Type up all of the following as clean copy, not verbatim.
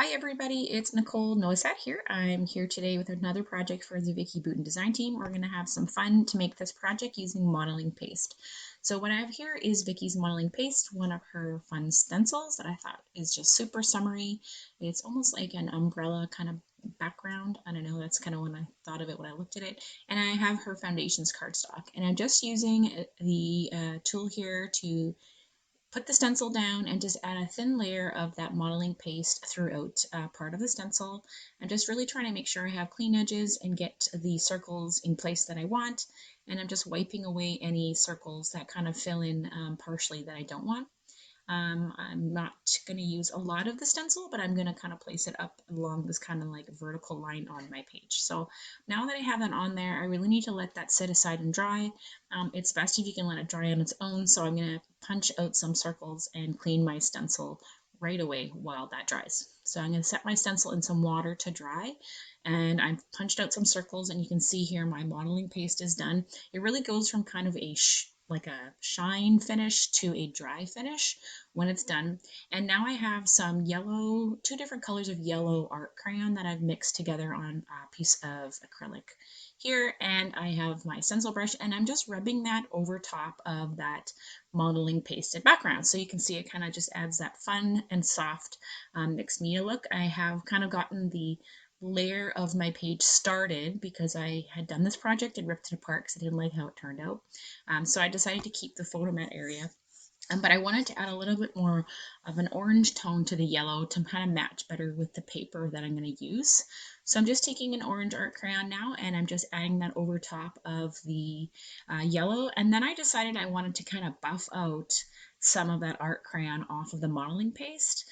Hi everybody, it's Nicole Noisat here. I'm here today with another project for the Vicki Boutin design team. We're going to have some fun to make this project using modeling paste. So what I have here is Vicki's modeling paste, one of her fun stencils that I thought is just super summery. It's almost like an umbrella kind of background. I don't know, that's kind of when I thought of it when I looked at it. And I have her foundations cardstock. And I'm just using the tool here to put the stencil down and just add a thin layer of that modeling paste throughout part of the stencil. I'm just really trying to make sure I have clean edges and get the circles in place that I want. And I'm just wiping away any circles that kind of fill in partially that I don't want. I'm not going to use a lot of the stencil, but I'm going to kind of place it up along this kind of like vertical line on my page. So now that I have that on there, I really need to let that sit aside and dry. It's best if you can let it dry on its own. So I'm going to punch out some circles and clean my stencil right away while that dries. So I'm going to set my stencil in some water to dry, and I've punched out some circles, and you can see here my modeling paste is done. It really goes from kind of like a shine finish to a dry finish when it's done. And now I have some yellow, two different colors of yellow art crayon that I've mixed together on a piece of acrylic here. And I have my stencil brush, and I'm just rubbing that over top of that modeling pasted background. So you can see it kind of just adds that fun and soft mixed media look. I have kind of gotten the layer of my page started because I had done this project and ripped it apart because I didn't like how it turned out. So I decided to keep the photo mat area. But I wanted to add a little bit more of an orange tone to the yellow to kind of match better with the paper that I'm going to use. So I'm just taking an orange art crayon now, and I'm just adding that over top of the yellow. And then I decided I wanted to kind of buff out some of that art crayon off of the modeling paste.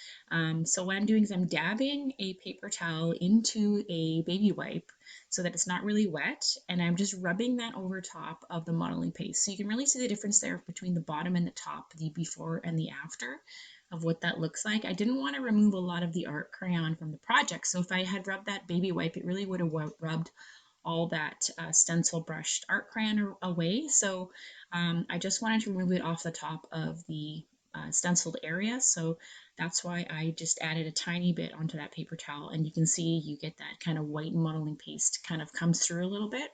So what I'm doing is I'm dabbing a paper towel into a baby wipe so that it's not really wet, and I'm just rubbing that over top of the modeling paste. So you can really see the difference there between the bottom and the top, the before and the after of what that looks like. I didn't want to remove a lot of the art crayon from the project, so if I had rubbed that baby wipe, it really would have rubbed all that stencil brushed art crayon away. So I just wanted to remove it off the top of the stenciled area. So that's why I just added a tiny bit onto that paper towel, and you can see you get that kind of white modeling paste kind of comes through a little bit.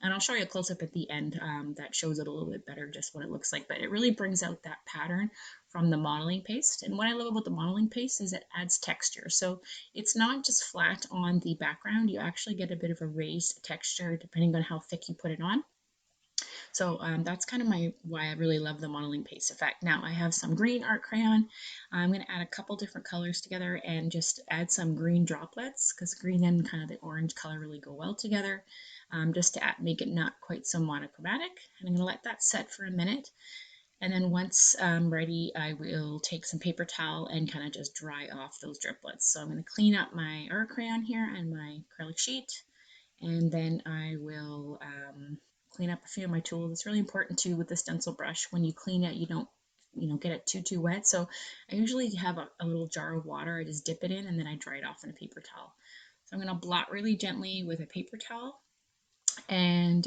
And I'll show you a close-up at the end that shows it a little bit better, just what it looks like. But it really brings out that pattern from the modeling paste. And what I love about the modeling paste is it adds texture. So it's not just flat on the background. You actually get a bit of a raised texture depending on how thick you put it on. So that's kind of why I really love the modeling paste effect. Now I have some green art crayon. I'm going to add a couple different colors together and just add some green droplets because green and kind of the orange color really go well together, just to make it not quite so monochromatic. And I'm going to let that set for a minute. And then once ready, I will take some paper towel and kind of just dry off those driplets. So I'm going to clean up my art crayon here and my acrylic sheet, and then I will clean up a few of my tools. It's really important too with the stencil brush, when you clean it, you don't get it too wet. So I usually have a little jar of water. I just dip it in and then I dry it off in a paper towel. So I'm going to blot really gently with a paper towel, and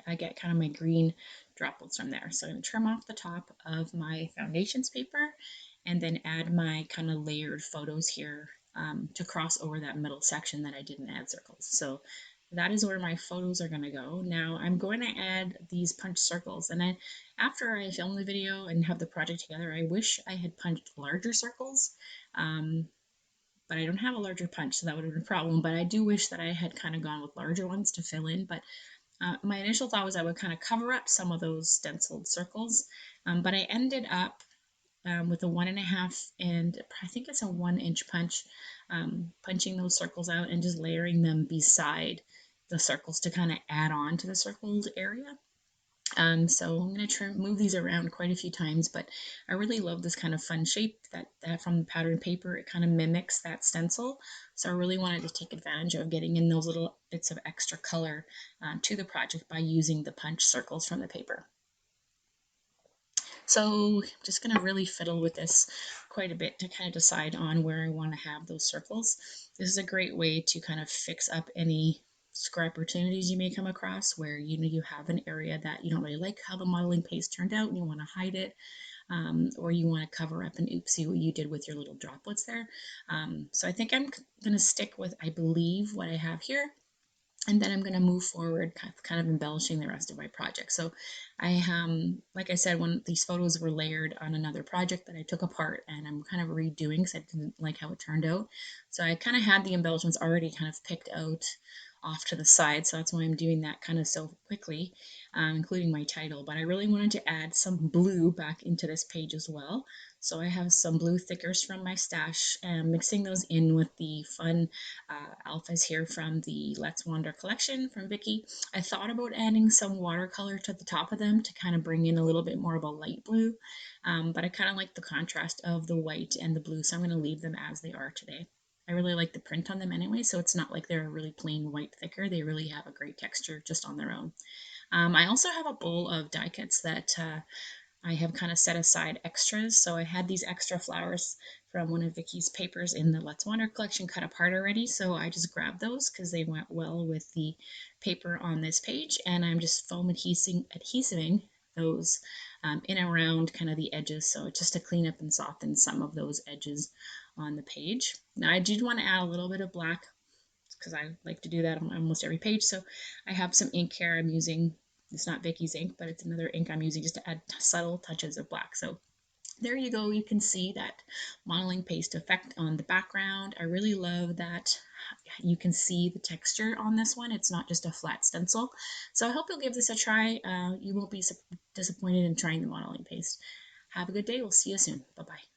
I get kind of my green droplets from there. So I'm going to trim off the top of my foundations paper and then add my kind of layered photos here to cross over that middle section that I didn't add circles. So that is where my photos are going to go. Now I'm going to add these punch circles, and then after I film the video and have the project together, I wish I had punched larger circles. But I don't have a larger punch, so that would have been a problem. But I do wish that I had kind of gone with larger ones to fill in. But my initial thought was I would kind of cover up some of those stenciled circles, but I ended up with a 1.5 and I think it's a 1-inch punch, punching those circles out and just layering them beside the circles to kind of add on to the circled area. So I'm going to move these around quite a few times, but I really love this kind of fun shape that from the pattern paper. It kind of mimics that stencil. So I really wanted to take advantage of getting in those little bits of extra color to the project by using the punch circles from the paper. So I'm just going to really fiddle with this quite a bit to kind of decide on where I want to have those circles. This is a great way to kind of fix up any score opportunities you may come across where you have an area that you don't really like how the modeling paste turned out and you want to hide it. or you want to cover up an oopsie what you did with your little droplets there. So I think I'm going to stick with, I believe, what I have here. And then I'm going to move forward, kind of embellishing the rest of my project. So I, like I said, when these photos were layered on another project that I took apart and I'm kind of redoing because I didn't like how it turned out. So I kind of had the embellishments already kind of picked out off to the side. So that's why I'm doing that kind of so quickly, including my title. But I really wanted to add some blue back into this page as well. So I have some blue thickers from my stash and mixing those in with the fun alphas here from the Let's Wander collection from Vicki. I thought about adding some watercolor to the top of them to kind of bring in a little bit more of a light blue, but I kind of like the contrast of the white and the blue, so I'm going to leave them as they are today. I really like the print on them anyway, so it's not like they're a really plain white thicker. They really have a great texture just on their own. I also have a bowl of die cuts that I have kind of set aside extras. So I had these extra flowers from one of Vicki's papers in the Let's Wander collection cut apart already. So I just grabbed those because they went well with the paper on this page. And I'm just foam adhesiving those in and around kind of the edges. So just to clean up and soften some of those edges on the page. Now I did want to add a little bit of black because I like to do that on almost every page. So I have some ink here I'm using. It's not Vicki's ink, but it's another ink I'm using just to add subtle touches of black. So there you go. You can see that modeling paste effect on the background. I really love that you can see the texture on this one. It's not just a flat stencil. So I hope you'll give this a try. You won't be disappointed in trying the modeling paste. Have a good day. We'll see you soon. Bye-bye.